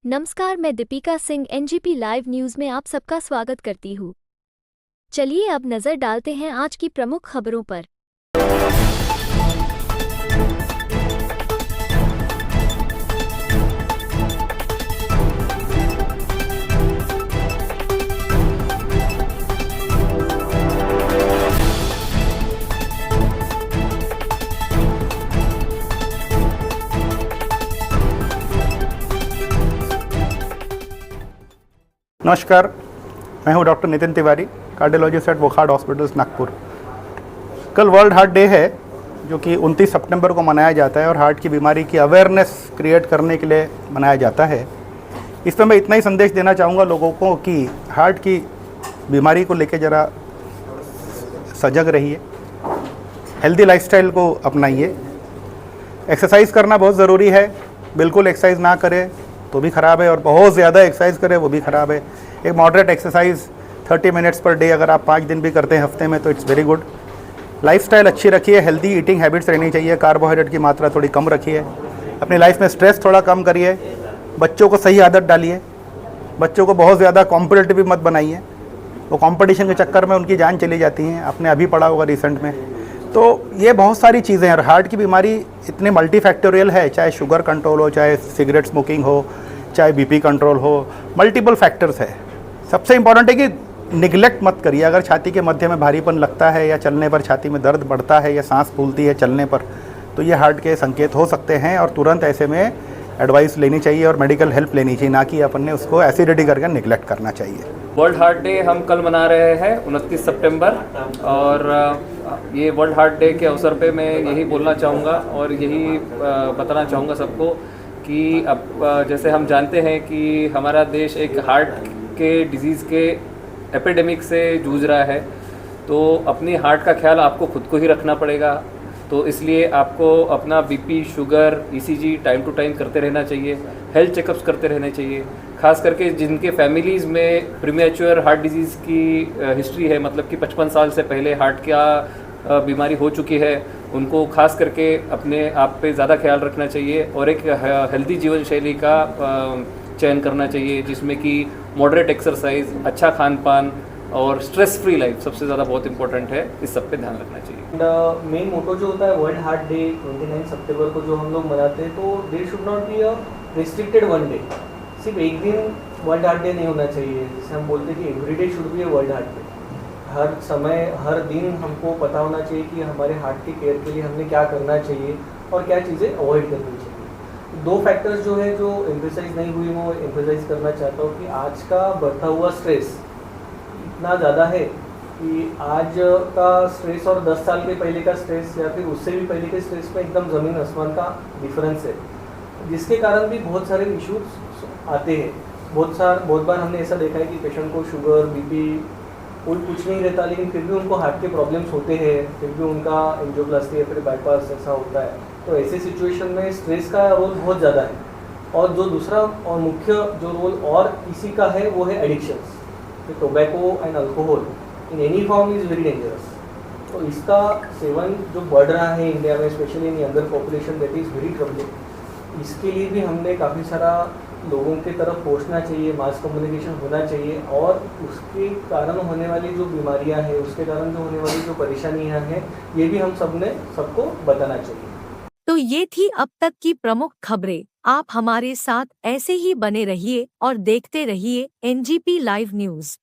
नमस्कार, मैं Deepika Singh NGP live news में आप सबका स्वागत करती हूँ। चलिए अब नजर डालते हैं आज की प्रमुख खबरों पर। नमस्कार, मैं हूं doctor Nitin Tiwari, cardiologist at Wockhardt hospitals Nagpur. कल वर्ल्ड हार्ट डे है जो कि 29 सितंबर को मनाया जाता है और हार्ट की बीमारी की अवेयरनेस क्रिएट करने के लिए मनाया जाता है। इसमें मैं इतना ही संदेश देना चाहूँगा लोगों को कि हार्ट की बीमारी को लेकर ज़रा सजग रहिए, हेल्दी लाइफस्टाइल को अपनाइए। एक्सरसाइज करना बहुत ज़रूरी है, बिल्कुल एक्सरसाइज ना करें तो भी ख़राब है और बहुत ज़्यादा एक्सरसाइज करें वो भी ख़राब है। एक moderate exercise 30 minutes per day अगर आप 5 दिन भी करते हैं हफ्ते में तो इट्स वेरी गुड। लाइफस्टाइल अच्छी रखिए, हेल्दी ईटिंग हैबिट्स रहनी चाहिए, कार्बोहाइड्रेट की मात्रा थोड़ी कम रखिए, अपनी लाइफ में स्ट्रेस थोड़ा कम करिए, बच्चों को सही आदत डालिए, बच्चों को बहुत ज़्यादा कॉम्पिटिटिव मत बनाइए, वो कंपटीशन के चक्कर में उनकी जान चली जाती है। आपने अभी पढ़ा होगा रिसेंट में। तो ये बहुत सारी चीज़ें हैं और हार्ट की बीमारी इतनी मल्टीफैक्टोरियल है, चाहे शुगर कंट्रोल हो, चाहे सिगरेट स्मोकिंग हो, चाहे बीपी कंट्रोल हो, मल्टीपल फैक्टर्स है। सबसे इम्पॉर्टेंट है कि निगलेक्ट मत करिए। अगर छाती के मध्य में भारीपन लगता है या चलने पर छाती में दर्द बढ़ता है या सांस फूलती है चलने पर, तो ये हार्ट के संकेत हो सकते हैं और तुरंत ऐसे में एडवाइस लेनी चाहिए और मेडिकल हेल्प लेनी चाहिए, ना कि अपन ने उसको एसिडिटी करके निगलेक्ट करना चाहिए। वर्ल्ड हार्ट डे हम कल मना रहे हैं 29 सितंबर और ये वर्ल्ड हार्ट डे के अवसर पे मैं यही बोलना चाहूँगा और यही बताना चाहूँगा सबको कि अब जैसे हम जानते हैं कि हमारा देश एक हार्ट के डिजीज़ के एपिडेमिक से जूझ रहा है, तो अपनी हार्ट का ख्याल आपको खुद को ही रखना पड़ेगा। तो इसलिए आपको अपना BP, sugar, ECG time to time करते रहना चाहिए, हेल्थ चेकअप्स करते रहने चाहिए। खास करके जिनके फैमिलीज़ में प्रीमेच्योर हार्ट डिजीज़ की हिस्ट्री है, मतलब कि 55 साल से पहले हार्ट का बीमारी हो चुकी है, उनको खास करके अपने आप पे ज़्यादा ख्याल रखना चाहिए और एक हेल्दी जीवन शैली का चयन करना चाहिए, जिसमें कि मॉडरेट एक्सरसाइज, अच्छा खान पान और स्ट्रेस फ्री लाइफ सबसे ज़्यादा बहुत इंपॉर्टेंट है। इस सब पे ध्यान रखना चाहिए। मेन मोटो जो होता है वर्ल्ड हार्ट डे 29 सितंबर को जो हम लोग मनाते हैं, तो there should not be a restricted one day. सिर्फ एक दिन वर्ल्ड हार्ट डे नहीं होना चाहिए, जैसे हम बोलते हैं कि every day should be a world heart day. हर समय हर दिन हमको पता होना चाहिए कि हमारे हार्ट के केयर के लिए हमने क्या करना चाहिए और क्या चीज़ें अवॉइड करनी चाहिए। दो फैक्टर्स जो है जो एम्फेसाइज नहीं हुई, वो एम्फेसाइज करना चाहता हूँ कि आज का बढ़ता हुआ स्ट्रेस इतना ज़्यादा है कि आज का स्ट्रेस और 10 साल के पहले का स्ट्रेस या फिर उससे भी पहले के स्ट्रेस में एकदम ज़मीन आसमान का डिफरेंस है, जिसके कारण भी बहुत सारे इश्यूज आते हैं। बहुत बार हमने ऐसा देखा है कि पेशेंट को शुगर, बीपी कोई कुछ नहीं रहता, लेकिन फिर भी उनको हार्ट के प्रॉब्लम्स होते हैं, फिर भी उनका एंजियोप्लास्टी या फिर बाईपास ऐसा होता है। तो ऐसे सिचुएशन में स्ट्रेस का रोल बहुत ज़्यादा है। और जो दूसरा और मुख्य जो रोल और इसी का है वो है addictions. Tobacco and alcohol in any form is very dangerous. तो इसका सेवन जो बढ़ रहा है इंडिया में, specially in younger population, that is very troubling. इसके लिए भी हमने काफ़ी सारा लोगों की तरफ पहुंचना चाहिए, मास कम्युनिकेशन होना चाहिए और उसके कारण होने वाली जो बीमारियां हैं, उसके कारण जो होने वाली जो परेशानियां हैं, ये भी हम सबको बताना चाहिए। तो ये थी अब तक की प्रमुख खबरें। आप हमारे साथ ऐसे ही बने रहिए और देखते रहिए एनजीपी लाइव न्यूज।